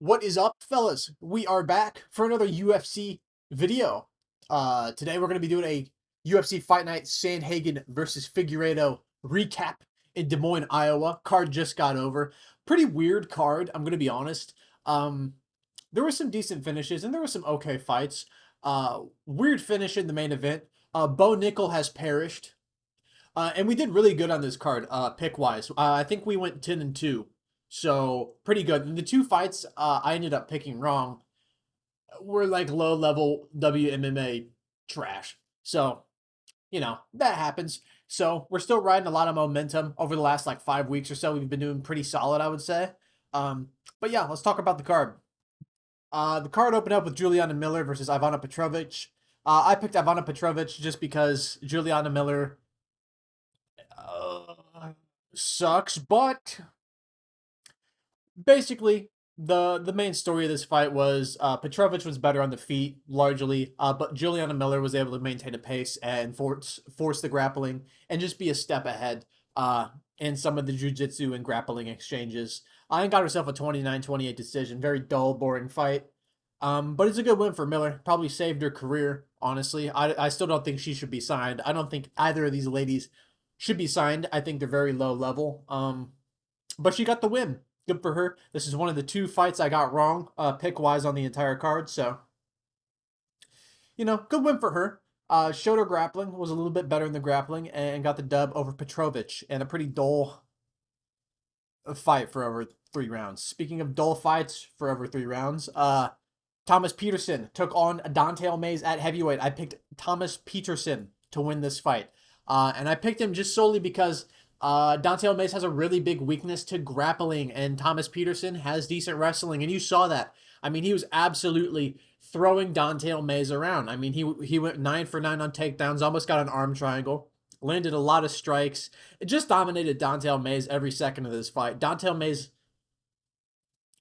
What is up, fellas? We are back for another UFC video. Today we're going to be doing a UFC Fight Night Sandhagen versus Figueiredo recap in Des Moines, Iowa. Card just got over. Pretty weird card, I'm going to be honest. There were some decent finishes and there were some okay fights. Weird finish in the main event. Bo Nickel has perished. And we did really good on this card, pick wise. I think we went 10-2, so pretty good. And the two fights I ended up picking wrong were like low level WMMA trash. So that happens. So we're still riding a lot of momentum over the last like 5 weeks or so. We've been doing pretty solid, I would say. But yeah, let's talk about the card. The card opened up with Juliana Miller versus Ivana Petrovic. I picked Ivana Petrovic just because Juliana Miller sucks, but basically the main story of this fight was Petrovic was better on the feet largely, but Juliana Miller was able to maintain a pace and force the grappling and just be a step ahead in some of the jiu-jitsu and grappling exchanges. I got herself a 29-28 decision. Very dull, boring fight. But it's a good win for Miller. Probably saved her career, honestly. I still don't think she should be signed. I don't think either of these ladies should be signed. I think they're very low level. But she got the win. Good for her. This is one of the two fights I got wrong, pick wise on the entire card. So, good win for her. Showed her grappling, was a little bit better in the grappling, and got the dub over Petrovic and a pretty dull fight for over 3 rounds. Speaking of dull fights for over 3 rounds, Thomas Peterson took on Dante Mays at heavyweight. I picked Thomas Peterson to win this fight. And I picked him just solely because Dante Mays has a really big weakness to grappling, and Thomas Peterson has decent wrestling, and you saw that. I mean, he was absolutely throwing Dante Mays around. I mean, he went 9 for 9 on takedowns, almost got an arm triangle, landed a lot of strikes. It just dominated Dante Mays every second of this fight. Dante Mays,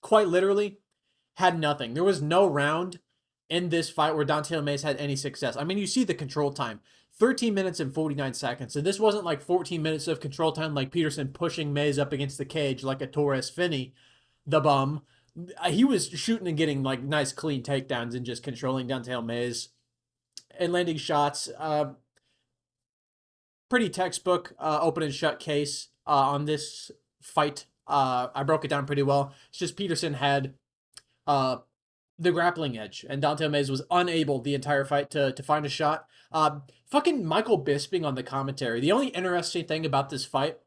quite literally, had nothing. There was no round in this fight where Dante Mays had any success. I mean, you see the control time. 13 minutes and 49 seconds. And this wasn't like 14 minutes of control time like Peterson pushing Mays up against the cage like a Torres Finney, the bum. He was shooting and getting like nice clean takedowns and just controlling Dante Mays and landing shots. Pretty textbook open and shut case on this fight. I broke it down pretty well. It's just Peterson had uh, the grappling edge, and Dante Mays was unable the entire fight to find a shot. Fucking Michael Bisping on the commentary. The only interesting thing about this fight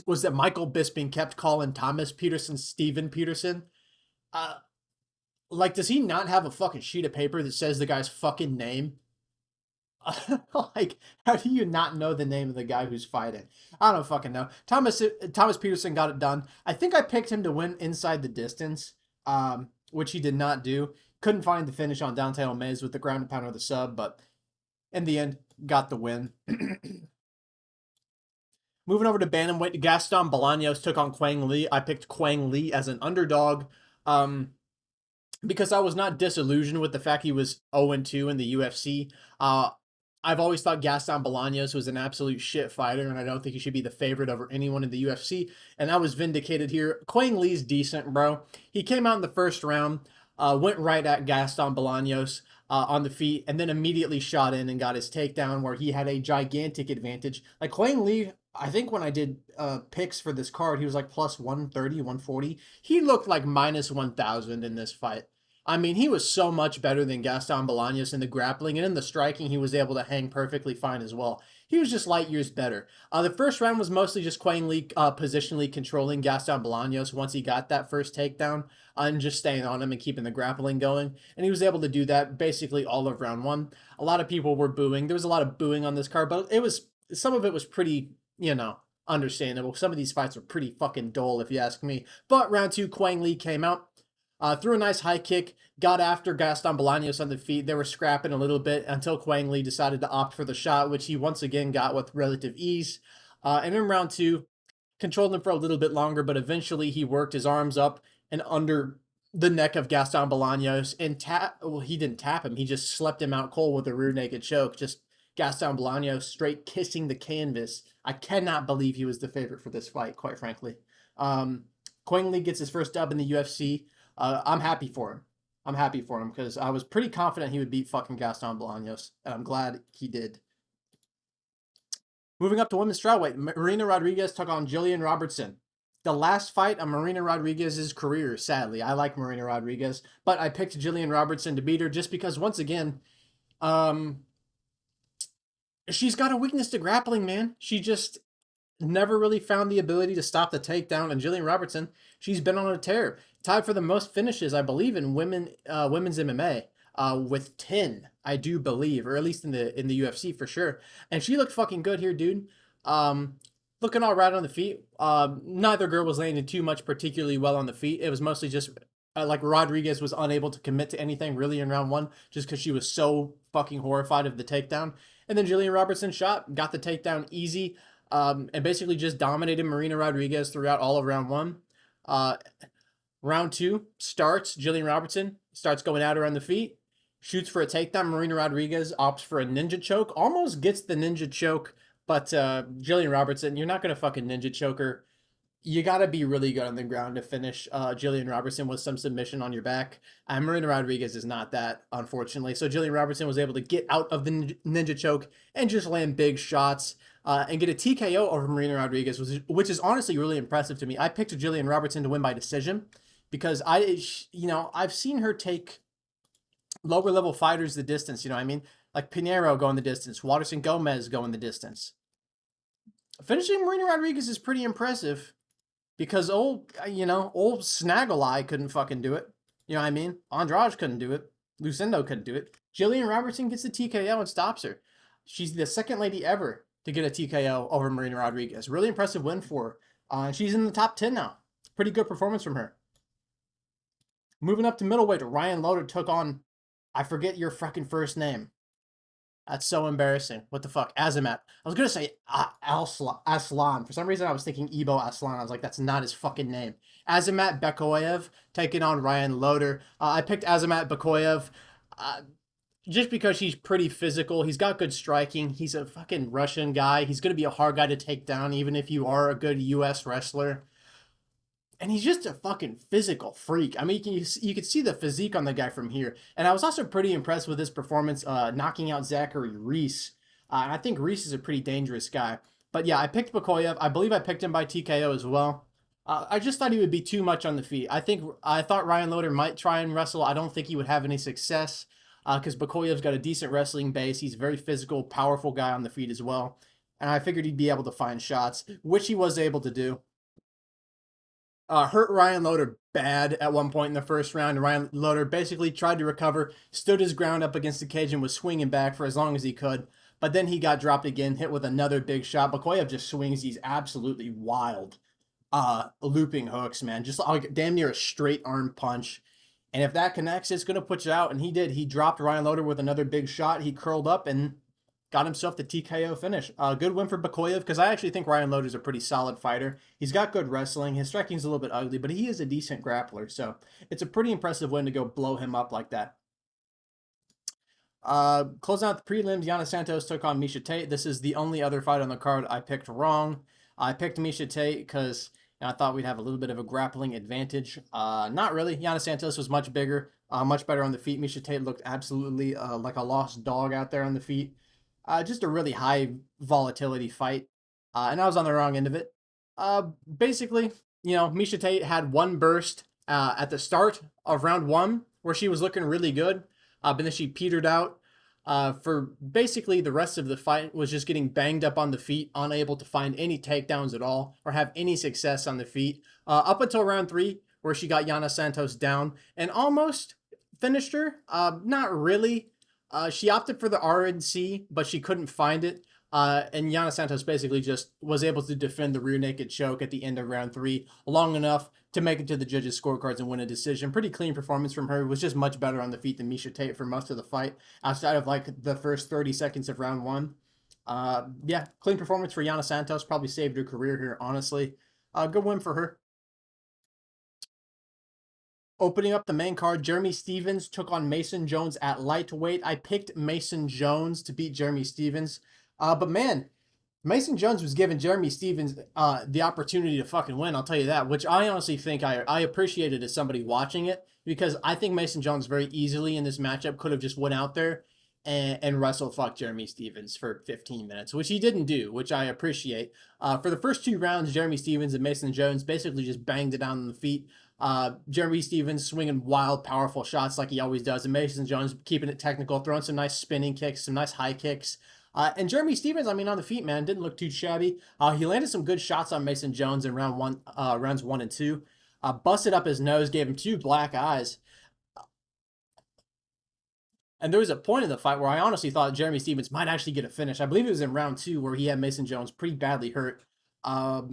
was that Michael Bisping kept calling Thomas Peterson Steven Peterson. Like, does he not have a fucking sheet of paper that says the guy's fucking name? Like, how do you not know the name of the guy who's fighting? I don't fucking know. Thomas Peterson got it done. I think I picked him to win inside the distance, which he did not do. Couldn't find the finish on Dante Mays with the ground and pound of the sub, but in the end, got the win. Moving over to bantamweight, Gaston Bolaños took on Quang Lee. I picked Quang Lee as an underdog because I was not disillusioned with the fact he was 0-2 in the UFC. I've always thought Gaston Bolaños was an absolute shit fighter, and I don't think he should be the favorite over anyone in the UFC. And I was vindicated here. Quang Lee's decent, bro. He came out in the first round, went right at Gaston Bolaños on the feet, and then immediately shot in and got his takedown where he had a gigantic advantage. Like Quang Lee, I think when I did picks for this card, he was like plus 130, 140. He looked like minus 1,000 in this fight. I mean, he was so much better than Gaston Bolaños in the grappling, and in the striking, he was able to hang perfectly fine as well. He was just light years better. The first round was mostly just Quang Lee positionally controlling Gaston Bolaños once he got that first takedown and just staying on him and keeping the grappling going. And he was able to do that basically all of round one. A lot of people were booing. There was a lot of booing on this card, but some of it was pretty, understandable. Some of these fights were pretty fucking dull, if you ask me. But round two, Quang Lee came out. Threw a nice high kick, got after Gaston Bolaños on the feet. They were scrapping a little bit until Quang Lee decided to opt for the shot, which he once again got with relative ease. And in round two, controlled him for a little bit longer, but eventually he worked his arms up and under the neck of Gaston Bolaños and he didn't tap him. He just slept him out cold with a rear naked choke. Just Gaston Bolaños straight kissing the canvas. I cannot believe he was the favorite for this fight, quite frankly. Quang Lee gets his first dub in the UFC. I'm happy for him. I'm happy for him because I was pretty confident he would beat fucking Gaston Bolaños, and I'm glad he did. Moving up to women's strawweight, Marina Rodriguez took on Jillian Robertson. The last fight of Marina Rodriguez's career, sadly. I like Marina Rodriguez, but I picked Jillian Robertson to beat her just because, once again, um, she's got a weakness to grappling, man. She just never really found the ability to stop the takedown. And Jillian Robertson, she's been on a tear. Tied for the most finishes, I believe, in women's MMA. With 10, I do believe, or at least in the UFC for sure. And she looked fucking good here, dude. Looking all right on the feet. Neither girl was landing too much particularly well on the feet. It was mostly just like Rodriguez was unable to commit to anything really in round one just because she was so fucking horrified of the takedown. And then Jillian Robertson got the takedown easy, and basically just dominated Marina Rodriguez throughout all of round one. Round two starts. Jillian Robertson starts going at her on the feet, shoots for a takedown. Marina Rodriguez opts for a ninja choke, almost gets the ninja choke, but Jillian Robertson, you're not going to fucking ninja choke her. You got to be really good on the ground to finish Jillian Robertson with some submission on your back. Marina Rodriguez is not that, unfortunately. So Jillian Robertson was able to get out of the ninja choke and just land big shots and get a TKO over Marina Rodriguez, which is honestly really impressive to me. I picked Jillian Robertson to win by decision because I've seen her take lower level fighters the distance. You know what I mean? Like Pinheiro going the distance, Waterson Gomez going the distance. Finishing Marina Rodriguez is pretty impressive. Because old Snaggle Eye couldn't fucking do it. You know what I mean? Andrade couldn't do it. Lucindo couldn't do it. Jillian Robertson gets the TKO and stops her. She's the second lady ever to get a TKO over Marina Rodriguez. Really impressive win for her. She's in the top 10 now. Pretty good performance from her. Moving up to middleweight, Ryan Loder took on, I forget your fucking first name. That's so embarrassing. What the fuck? Azamat. I was going to say Aslan. For some reason, I was thinking Ebo Aslan. I was like, that's not his fucking name. Azamat Bekoyev taking on Ryan Loder. I picked Azamat Bekoyev just because he's pretty physical. He's got good striking. He's a fucking Russian guy. He's going to be a hard guy to take down, even if you are a good U.S. wrestler. And he's just a fucking physical freak. I mean, you can see the physique on the guy from here. And I was also pretty impressed with his performance knocking out Zachary Reese. And I think Reese is a pretty dangerous guy. But yeah, I picked Bekoyev. I believe I picked him by TKO as well. I just thought he would be too much on the feet. I thought Ryan Loder might try and wrestle. I don't think he would have any success because Bekoyev's got a decent wrestling base. He's a very physical, powerful guy on the feet as well. And I figured he'd be able to find shots, which he was able to do. Hurt Ryan Loder bad at one point in the first round. Ryan Loder basically tried to recover, stood his ground up against the cage, and was swinging back for as long as he could. But then he got dropped again, hit with another big shot. Bekoyev just swings these absolutely wild looping hooks, man. Just like damn near a straight arm punch. And if that connects, it's going to put you out. And he did. He dropped Ryan Loder with another big shot. He curled up and got himself the TKO finish. Good win for Bekoyev because I actually think Ryan Loder's a pretty solid fighter. He's got good wrestling. His striking's a little bit ugly, but he is a decent grappler. So it's a pretty impressive win to go blow him up like that. Closing out the prelims, Yana Santos took on Miesha Tate. This is the only other fight on the card I picked wrong. I picked Miesha Tate because I thought we'd have a little bit of a grappling advantage. Not really. Yana Santos was much bigger, much better on the feet. Miesha Tate looked absolutely like a lost dog out there on the feet. Just a really high volatility fight. And I was on the wrong end of it. Basically, Miesha Tate had one burst at the start of round one where she was looking really good. But then she petered out for basically the rest of the fight, was just getting banged up on the feet, unable to find any takedowns at all or have any success on the feet. Up until round three where she got Yana Santos down and almost finished her. Not really. She opted for the RNC, but she couldn't find it. And Yana Santos basically just was able to defend the rear naked choke at the end of round three long enough to make it to the judges' scorecards and win a decision. Pretty clean performance from her. It was just much better on the feet than Miesha Tate for most of the fight, outside of like the first 30 seconds of round one. Yeah, clean performance for Yana Santos. Probably saved her career here, honestly. Good win for her. Opening up the main card, Jeremy Stephens took on Mason Jones at lightweight. I picked Mason Jones to beat Jeremy Stephens. But man, Mason Jones was giving Jeremy Stevens the opportunity to fucking win. I'll tell you that, which I honestly think I appreciated as somebody watching it because I think Mason Jones very easily in this matchup could have just went out there and wrestle fuck Jeremy Stevens for 15 minutes, which he didn't do, which I appreciate. For the first 2 rounds, Jeremy Stevens and Mason Jones basically just banged it down on the feet. Jeremy Stevens swinging wild, powerful shots like he always does, and Mason Jones keeping it technical, throwing some nice spinning kicks, some nice high kicks. And Jeremy Stevens, I mean, on the feet, man, didn't look too shabby. He landed some good shots on Mason Jones in rounds 1 and 2. Busted up his nose, gave him 2 black eyes. And there was a point in the fight where I honestly thought Jeremy Stevens might actually get a finish. I believe it was in round 2 where he had Mason Jones pretty badly hurt. But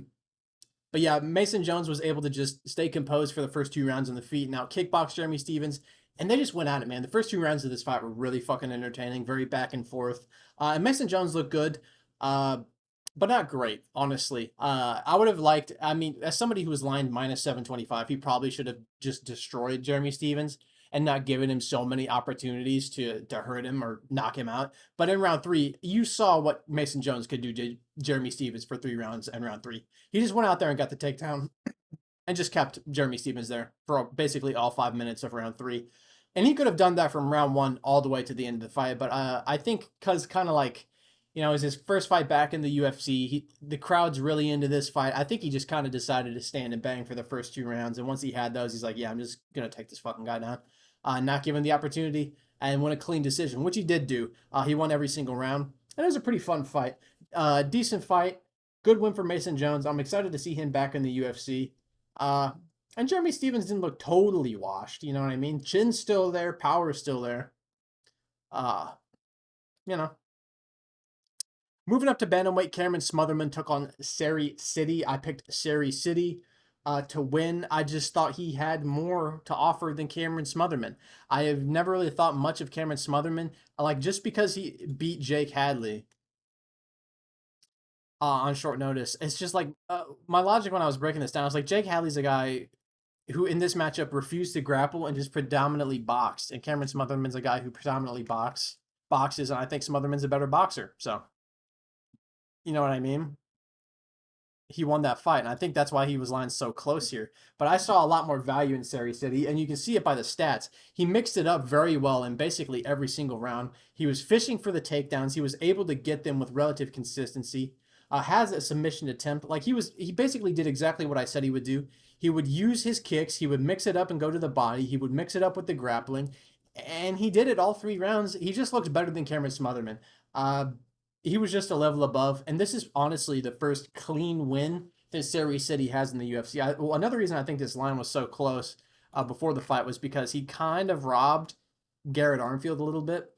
yeah, Mason Jones was able to just stay composed for the first 2 rounds on the feet. Now kickbox Jeremy Stevens, and they just went at it, man. The first 2 rounds of this fight were really fucking entertaining, very back and forth. And Mason Jones looked good, but not great, honestly. I would have liked, I mean, as somebody who was lined minus 725, he probably should have just destroyed Jeremy Stevens and not given him so many opportunities to hurt him or knock him out. But in round 3, you saw what Mason Jones could do to Jeremy Stevens for 3 rounds in round 3. He just went out there and got the takedown and just kept Jeremy Stevens there for basically all 5 minutes of round 3. And he could have done that from round 1 all the way to the end of the fight. But I think because kind of like, you know, it was his first fight back in the UFC. The crowd's really into this fight. I think he just kind of decided to stand and bang for the first 2 rounds. And once he had those, he's like, yeah, I'm just going to take this fucking guy down. Not give him the opportunity and win a clean decision, which he did do. He won every single round. And it was a pretty fun fight. Decent fight. Good win for Mason Jones. I'm excited to see him back in the UFC. And Jeremy Stevens didn't look totally washed. You know what I mean? Chin's still there. Power's still there. Uh, you know. Moving up to bantamweight, Cameron Smotherman took on Seri City. I picked Seri City to win. I just thought he had more to offer than Cameron Smotherman. I have never really thought much of Cameron Smotherman. Like, just because he beat Jake Hadley on short notice, it's just like my logic when I was breaking this down. I was like, Jake Hadley's a guy who in this matchup refused to grapple and just predominantly boxed. And Cameron Smotherman's a guy who predominantly boxes, and I think Smotherman's a better boxer. So, you know what I mean? He won that fight, and I think that's why he was lined so close here. But I saw a lot more value in Seri City, and you can see it by the stats. He mixed it up very well in basically every single round. He was fishing for the takedowns. He was able to get them with relative consistency. Has a submission attempt. Like he basically did exactly what I said he would do. He would use his kicks. He would mix it up and go to the body. He would mix it up with the grappling, and he did it all 3 rounds. He just looked better than Cameron Smotherman. He was just a level above, and this is honestly the first clean win that Seri City has in the UFC. Well, another reason I think this line was so close before the fight was because he kind of robbed Garrett Armfield a little bit,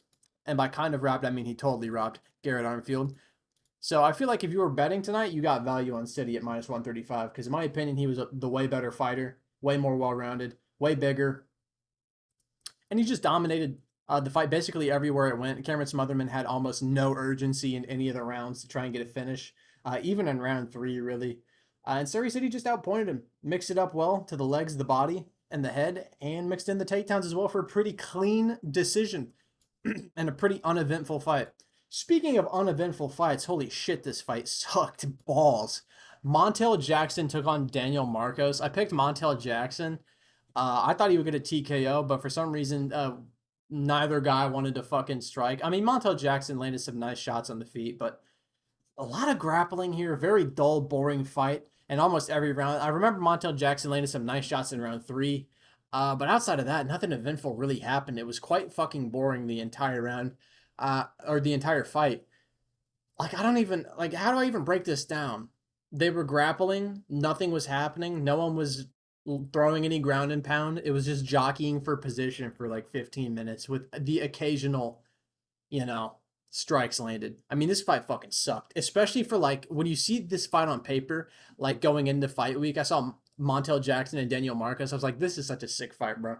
and by kind of robbed, I mean he totally robbed Garrett Armfield. So I feel like if you were betting tonight, you got value on City at minus 135 because in my opinion, he was the way better fighter, way more well-rounded, way bigger, and he just dominated the fight basically everywhere it went. Cameron Smotherman had almost no urgency in any of the rounds to try and get a finish, even in round 3, really. And Seri City just outpointed him, mixed it up well to the legs, the body, and the head, and mixed in the takedowns as well for a pretty clean decision and a pretty uneventful fight. Speaking of uneventful fights, holy shit, this fight sucked balls. Montel Jackson took on Daniel Marcos. I picked Montel Jackson. I thought he would get a TKO, but for some reason, neither guy wanted to fucking strike. I mean, Montel Jackson landed some nice shots on the feet, but a lot of grappling here. Very dull, boring fight. And almost every round, I remember Montel Jackson landed some nice shots in round 3. But outside of that, nothing eventful really happened. It was quite fucking boring the entire round, or the entire fight. Like, I don't even, like, how do I even break this down? They were grappling. Nothing was happening. No one was throwing any ground and pound. It was just jockeying for position for like 15 minutes with the occasional, you know, strikes landed. I mean, this fight fucking sucked, especially for like when you see this fight on paper, like going into fight week. I saw Montel Jackson and Daniel Marcos. I was like, this is such a sick fight, bro.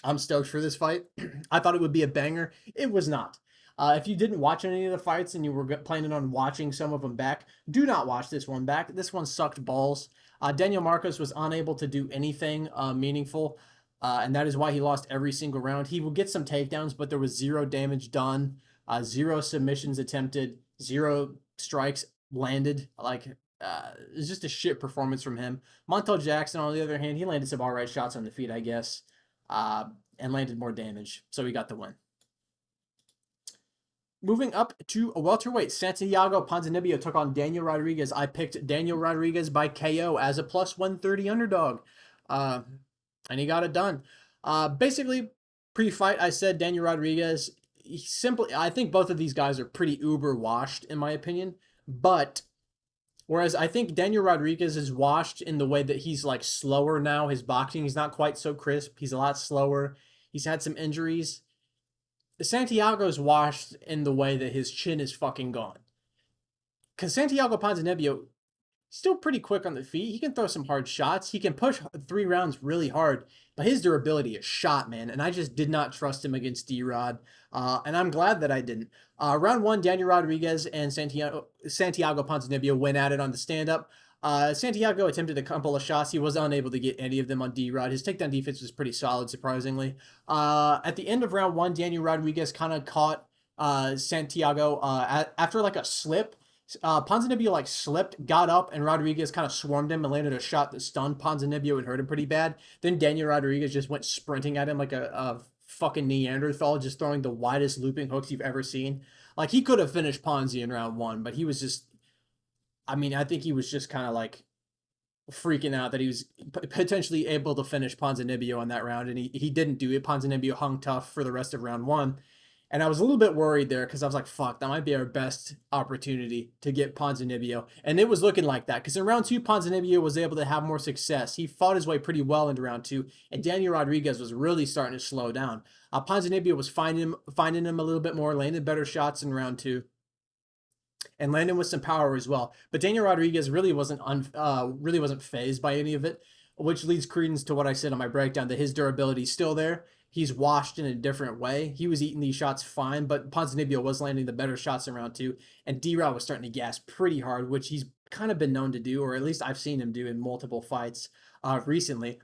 I'm stoked for this fight. I thought it would be a banger. It was not. If you didn't watch any of the fights and you were planning on watching some of them back, do not watch this one back. This one sucked balls. Daniel Marcos was unable to do anything meaningful, and that is why he lost every single round. He will get some takedowns, but there was 0 damage done, 0 submissions attempted, 0 strikes landed. Like, it's just a shit performance from him. Montel Jackson, on the other hand, he landed some all right shots on the feet, I guess, and landed more damage. So he got the win. Moving up to a welterweight, Santiago Ponzinibbio took on Daniel Rodriguez. I picked Daniel Rodriguez by KO as a plus 130 underdog, and he got it done. Basically, pre-fight, I said Daniel Rodriguez. I think both of these guys are pretty uber washed in my opinion. But whereas I think Daniel Rodriguez is washed in the way that he's like slower now. His boxing is not quite so crisp. He's a lot slower. He's had some injuries. Santiago's washed in the way that his chin is fucking gone. Because Santiago Ponzinibbio, still pretty quick on the feet. He can throw some hard shots. He can push 3 rounds really hard, but his durability is shot, man. And I just did not trust him against D-Rod. And I'm glad that I didn't. Round 1, Daniel Rodriguez and Santiago Ponzinibbio went at it on the stand-up. Santiago attempted a couple of shots. He was unable to get any of them on D-Rod. His takedown defense was pretty solid, surprisingly. At the end of round 1, Daniel Rodriguez kind of caught Santiago after like a slip. Ponzinibbio like slipped, got up, and Rodriguez kind of swarmed him and landed a shot that stunned Ponzinibbio and hurt him pretty bad. Then Daniel Rodriguez just went sprinting at him like a fucking Neanderthal, just throwing the widest looping hooks you've ever seen. Like, he could have finished Ponzi in round 1, but he was just, I mean, I think he was just kind of like freaking out that he was potentially able to finish Ponzinibbio on that round, and he didn't do it. Ponzinibbio hung tough for the rest of round 1. And I was a little bit worried there because I was like, fuck, that might be our best opportunity to get Ponzinibbio. And it was looking like that because in round 2, Ponzinibbio was able to have more success. He fought his way pretty well into round 2, and Daniel Rodriguez was really starting to slow down. Ponzinibbio was finding him a little bit more, landed better shots in round 2, and landed with some power as well. But Daniel Rodriguez really wasn't phased by any of it, which leads credence to what I said on my breakdown, that his durability is still there. He's washed in a different way. He was eating these shots fine, but Ponzinibbio was landing the better shots in round 2, and D-Rod was starting to gas pretty hard, which he's kind of been known to do, or at least I've seen him do in multiple fights recently.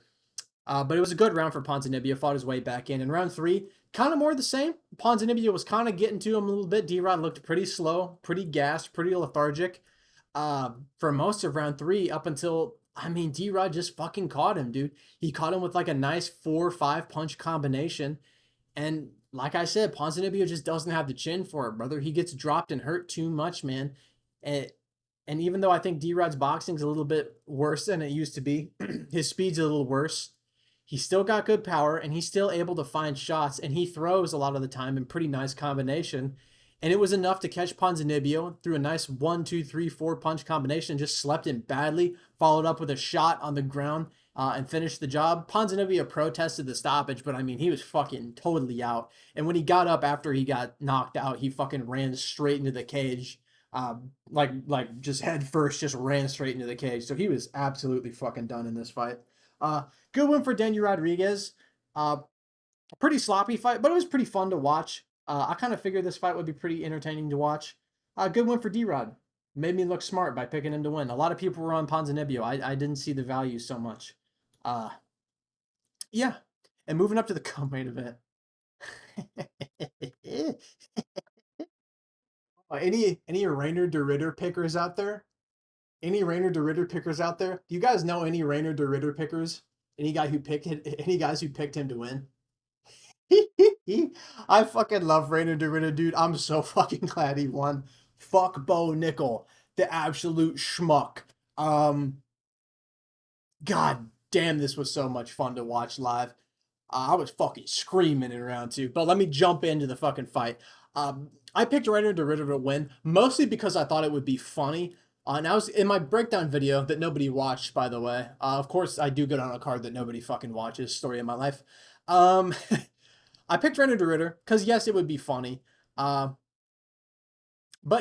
But it was a good round for Ponzinibbio, fought his way back in. In round 3, kind of more the same. Ponzinibbio was kind of getting to him a little bit. D-Rod looked pretty slow, pretty gassed, pretty lethargic for most of round 3 up until, I mean, D-Rod just fucking caught him, dude. He caught him with like a nice 4 or 5 punch combination. And like I said, Ponzinibbio just doesn't have the chin for it, brother. He gets dropped and hurt too much, man. And even though I think D-Rod's boxing's a little bit worse than it used to be, his speed's a little worse. He's still got good power, and he's still able to find shots, and he throws a lot of the time in pretty nice combination. And it was enough to catch Ponzinibbio through a nice 1, 2, 3, 4 punch combination, just slept him badly, followed up with a shot on the ground, and finished the job. Ponzinibbio protested the stoppage, but I mean, he was fucking totally out. And when he got up after he got knocked out, he fucking ran straight into the cage. Like just head first, just ran straight into the cage. So he was absolutely fucking done in this fight. Good win for Daniel Rodriguez. Pretty sloppy fight, but it was pretty fun to watch. I kind of figured this fight would be pretty entertaining to watch. Good win for D-Rod. Made me look smart by picking him to win. A lot of people were on Ponzinibbio. I didn't see the value so much. Yeah. And moving up to the co-main event. Any Rainer de Ritter pickers out there? Any Rainer de Ritter pickers out there? Do you guys know any Rainer de Ritter pickers? Any guys who picked him to win? I fucking love Rainer de Ritter, dude. I'm so fucking glad he won. Fuck Bo Nickel, the absolute schmuck. God damn, this was so much fun to watch live. I was fucking screaming in round 2. But let me jump into the fucking fight. I picked Rainer de Ritter to win, mostly because I thought it would be funny. And I was in my breakdown video that nobody watched, by the way. Of course, I do good on a card that nobody fucking watches. Story of my life. I picked Rainer de Ritter because, yes, it would be funny. But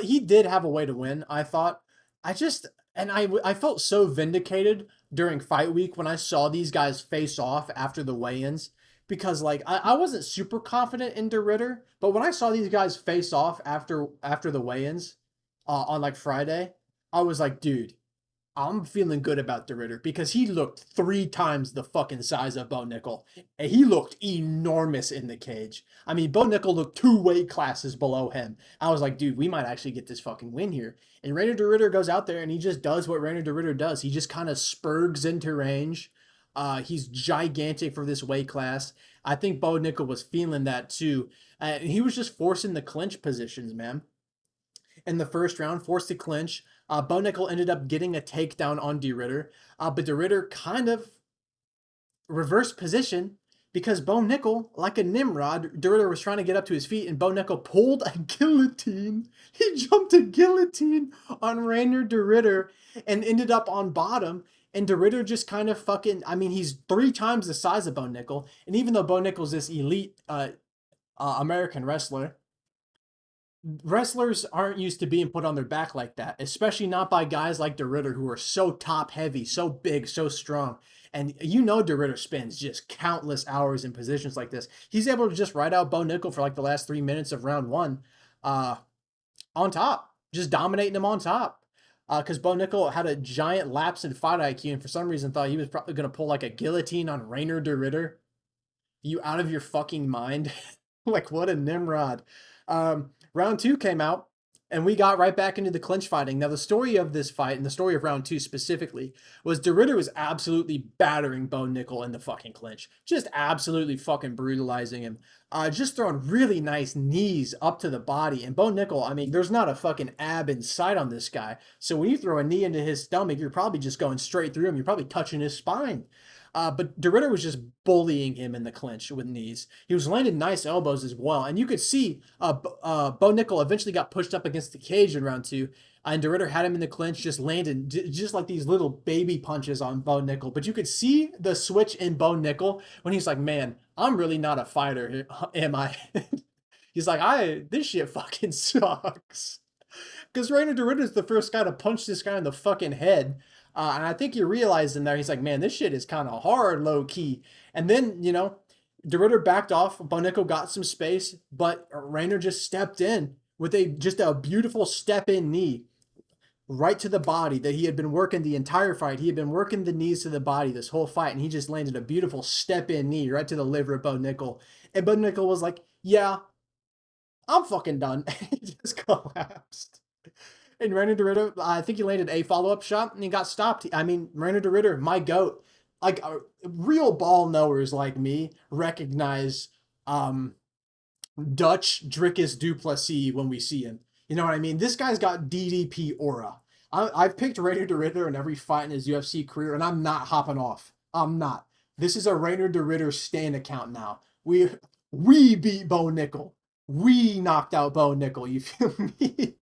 he did have a way to win, I thought. I felt so vindicated during fight week when I saw these guys face off after the weigh-ins. Because, like, I wasn't super confident in de Ritter, but when I saw these guys face off after the weigh-ins on, like, Friday, I was like, dude, I'm feeling good about DeRitter because he looked 3 times the fucking size of Bo Nickel. And he looked enormous in the cage. I mean, Bo Nickel looked 2 weight classes below him. I was like, dude, we might actually get this fucking win here. And Rainer DeRitter goes out there and he just does what Rainer DeRitter does. He just kind of spurgs into range. He's gigantic for this weight class. I think Bo Nickel was feeling that too. He was just forcing the clinch positions, man. In the first round, forced to clinch. Bo Nickel ended up getting a takedown on DeRitter, but DeRitter kind of reversed position because Bo Nickel, like a Nimrod, DeRitter was trying to get up to his feet, and Bo Nickel pulled a guillotine. He jumped a guillotine on Rainer DeRitter and ended up on bottom. And DeRitter just kind of fucking, I mean, he's 3 times the size of Bo Nickel. And even though Bo Nickel's this elite American wrestler, wrestlers aren't used to being put on their back like that, especially not by guys like DeRitter who are so top heavy, so big, so strong. And you know DeRitter spends just countless hours in positions like this. He's able to just ride out Bo Nickel for like the last 3 minutes of round one uh, on top, just dominating him on top. Because Bo Nickel had a giant lapse in fight IQ and for some reason thought he was probably going to pull like a guillotine on Rainer DeRitter. You out of your fucking mind? Like, what a Nimrod. Round two came out, and we got right back into the clinch fighting. Now, the story of this fight, and the story of round two specifically, was DeRitter was absolutely battering Bo Nickel in the fucking clinch. Just absolutely fucking brutalizing him. Just throwing really nice knees up to the body. And Bo Nickel, I mean, there's not a fucking ab in sight on this guy. So when you throw a knee into his stomach, you're probably just going straight through him. You're probably touching his spine. But DeRitter was just bullying him in the clinch with knees. He was landing nice elbows as well. And you could see Bo Nickel eventually got pushed up against the cage in round two. And DeRitter had him in the clinch, just landed just like these little baby punches on Bo Nickel. But you could see the switch in Bo Nickel when he's like, man, I'm really not a fighter, am I? He's like, this shit fucking sucks. Because Rainer DeRitter is the first guy to punch this guy in the fucking head. And I think he realized in there, he's like, man, this shit is kind of hard, low key. And then, you know, DeRitter backed off. Bo Nickel got some space, but Rainer just stepped in with just a beautiful step in knee right to the body that he had been working the entire fight. He had been working the knees to the body this whole fight, and he just landed a beautiful step in knee right to the liver of Bo Nickel. And Bo Nickel was like, yeah, I'm fucking done. He just collapsed. And Rainer DeRitter, I think he landed a follow-up shot and he got stopped. I mean, Rainer DeRitter, my GOAT. Like, real ball knowers like me recognize Dutch Drickus Duplessis when we see him. You know what I mean? This guy's got DDP aura. I've picked Rainer DeRitter in every fight in his UFC career, and I'm not hopping off. I'm not. This is a Rainer DeRitter stan account now. We beat Bo Nickel. We knocked out Bo Nickel. You feel me?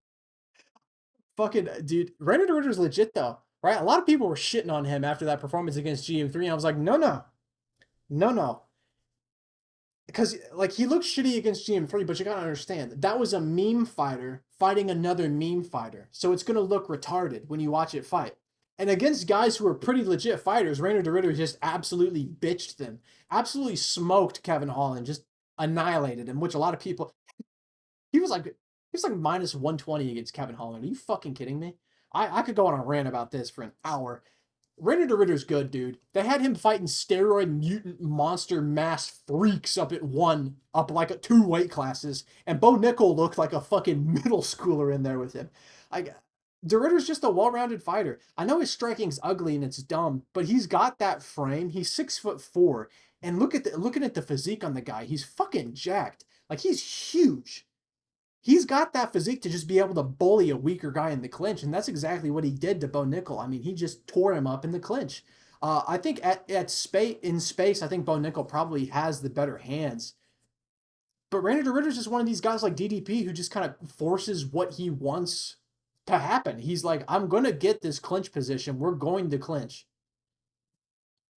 Fucking dude, Rainer DeRitter's legit though, right? A lot of people were shitting on him after that performance against GM3, and I was like, no, because like he looked shitty against GM3, but you gotta understand that was a meme fighter fighting another meme fighter, so it's gonna look retarded when you watch it fight. And against guys who are pretty legit fighters, Rainer DeRitter just absolutely bitched them, absolutely smoked Kevin Holland, just annihilated him, which a lot of people. He was like minus 120 against Kevin Holland. Are you fucking kidding me? I could go on a rant about this for an hour. Rainer DeRitter's good, dude. They had him fighting steroid mutant monster mass freaks up like at 2 weight classes, and Bo Nickel looked like a fucking middle schooler in there with him. DeRitter's just a well-rounded fighter. I know his striking's ugly and it's dumb, but he's got that frame. He's 6'4", and looking at the physique on the guy, he's fucking jacked. Like, he's huge. He's got that physique to just be able to bully a weaker guy in the clinch, and that's exactly what he did to Bo Nickel. I mean, he just tore him up in the clinch. I think in space, I think Bo Nickel probably has the better hands. But Rainer DeRitter's just one of these guys like DDP who just kind of forces what he wants to happen. He's like, I'm going to get this clinch position. We're going to clinch.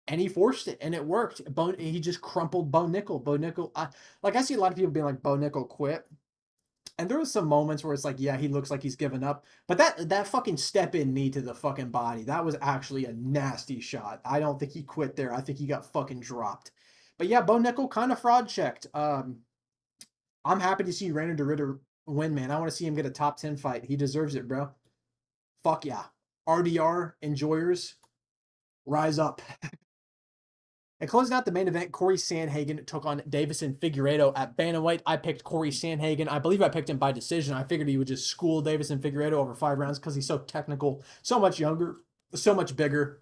And he forced it, and it worked. He just crumpled Bo Nickel. Bo Nickel, I see a lot of people being like, Bo Nickel quit. And there was some moments where it's like, yeah, he looks like he's given up. But that fucking step in knee to the fucking body, that was actually a nasty shot. I don't think he quit there. I think he got fucking dropped. But yeah, Bo Nickel kind of fraud checked. I'm happy to see Rainer DeRitter win, man. I want to see him get a top 10 fight. He deserves it, bro. Fuck yeah. RDR enjoyers, rise up. And closing out the main event, Corey Sandhagen took on Davison Figueiredo at bantamweight. I picked Corey Sandhagen. I believe I picked him by decision. I figured he would just school Davison Figueiredo over 5 rounds because he's so technical, so much younger, so much bigger,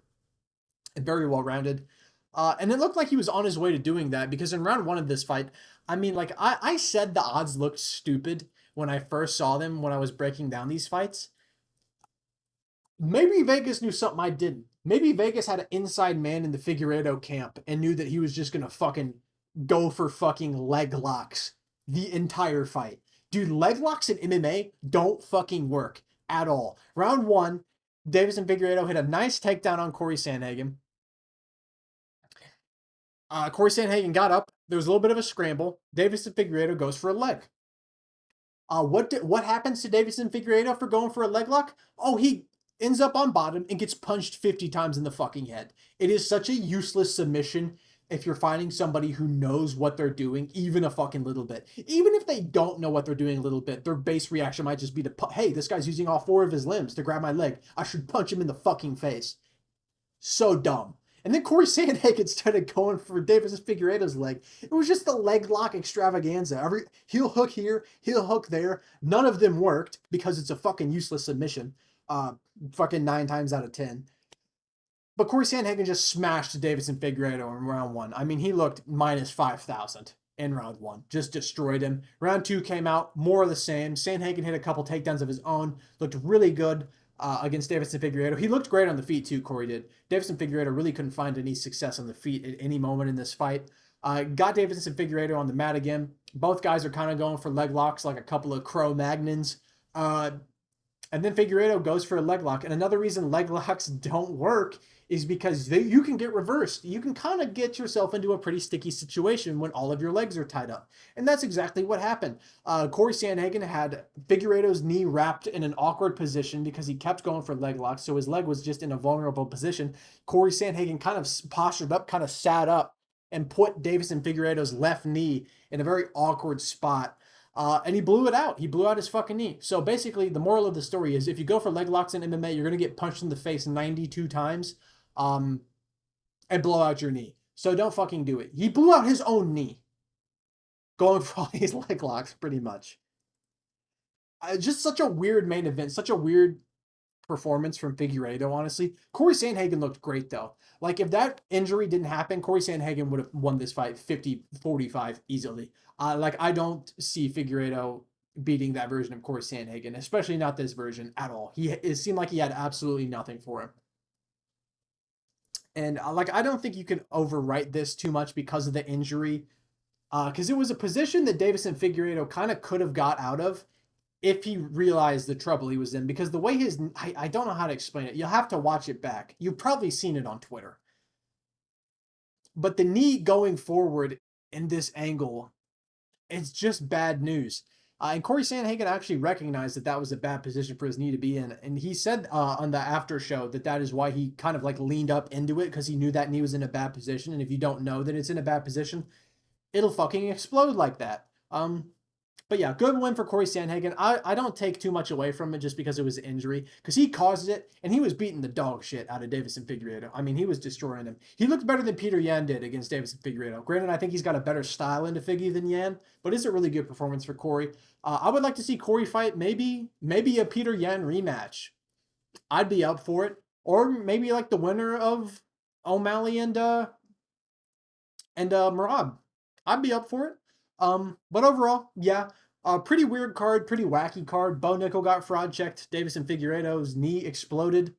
and very well-rounded. And it looked like he was on his way to doing that because in round 1 of this fight, I mean, like, I said the odds looked stupid when I first saw them when I was breaking down these fights. Maybe Vegas knew something I didn't. Maybe Vegas had an inside man in the Figueiredo camp and knew that he was just going to fucking go for fucking leg locks the entire fight. Dude, leg locks in MMA don't fucking work at all. Round 1, Davison Figueiredo hit a nice takedown on Corey Sandhagen. Corey Sandhagen got up. There was a little bit of a scramble. Davison Figueiredo goes for a leg. What happens to Davison Figueiredo for going for a leg lock? Oh, he ends up on bottom and gets punched 50 times in the fucking head. It is such a useless submission if you're finding somebody who knows what they're doing, even a fucking little bit. Even if they don't know what they're doing a little bit, their base reaction might just be to, hey, this guy's using all 4 of his limbs to grab my leg. I should punch him in the fucking face. So dumb. And then Corey Sandhagen started going for Davison Figueiredo's leg. It was just the leg lock extravaganza. Heel hook here, heel hook there. None of them worked because it's a fucking useless submission. Fucking 9 times out of 10. But Corey Sandhagen just smashed Davison Figueiredo in round 1. I mean, he looked minus 5,000 in round 1. Just destroyed him. Round 2 came out, more of the same. Sandhagen hit a couple takedowns of his own. Looked really good against Davison Figueiredo. He looked great on the feet too, Corey did. Davison Figueiredo really couldn't find any success on the feet at any moment in this fight. Got Davison Figueiredo on the mat again. Both guys are kind of going for leg locks like a couple of Cro-Magnons. And then Figueiredo goes for a leg lock. And another reason leg locks don't work is because you can get reversed. You can kind of get yourself into a pretty sticky situation when all of your legs are tied up. And that's exactly what happened. Corey Sandhagen had Figueiredo's knee wrapped in an awkward position because he kept going for leg locks. So his leg was just in a vulnerable position. Corey Sandhagen kind of postured up, kind of sat up and put Davison Figueiredo's left knee in a very awkward spot. And he blew it out. He blew out his fucking knee. So basically, the moral of the story is if you go for leg locks in MMA, you're going to get punched in the face 92 times and blow out your knee. So don't fucking do it. He blew out his own knee going for all these leg locks, pretty much. Just such a weird main event. Such a weird performance from Figueiredo, honestly. Corey Sandhagen looked great, though. Like, if that injury didn't happen, Corey Sandhagen would have won this fight 50-45 easily. Like, I don't see Figueiredo beating that version of Corey Sandhagen, especially not this version at all. It seemed like he had absolutely nothing for him. And, like, I don't think you can overwrite this too much because of the injury. Because it was a position that Davison Figueiredo kind of could have got out of if he realized the trouble he was in. Because the way I don't know how to explain it. You'll have to watch it back. You've probably seen it on Twitter. But the knee going forward in this angle, it's just bad news. And Corey Sandhagen actually recognized that that was a bad position for his knee to be in. And he said on the after show that is why he kind of like leaned up into it, because he knew that knee was in a bad position. And if you don't know that it's in a bad position, it'll fucking explode like that. But yeah, good win for Corey Sandhagen. I don't take too much away from it just because it was an injury, because he caused it, and he was beating the dog shit out of Davison Figueiredo. I mean, he was destroying him. He looked better than Peter Yan did against Davison Figueiredo. Granted, I think he's got a better style into Figgy than Yan, but it's a really good performance for Corey. I would like to see Corey fight maybe a Peter Yan rematch. I'd be up for it. Or maybe like the winner of O'Malley and Merab. I'd be up for it. But overall, yeah, pretty weird card, pretty wacky card. Bo Nickel got fraud checked. Davison Figueiredo's knee exploded.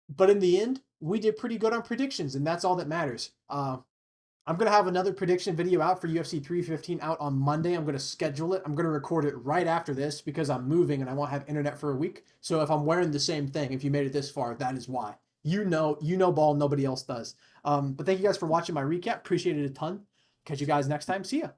But in the end, we did pretty good on predictions, and that's all that matters. I'm going to have another prediction video out for UFC 315 out on Monday. I'm going to schedule it. I'm going to record it right after this because I'm moving and I won't have internet for a week. So if I'm wearing the same thing, if you made it this far, that is why. You know ball, nobody else does. But thank you guys for watching my recap. Appreciate it a ton. Catch you guys next time. See ya.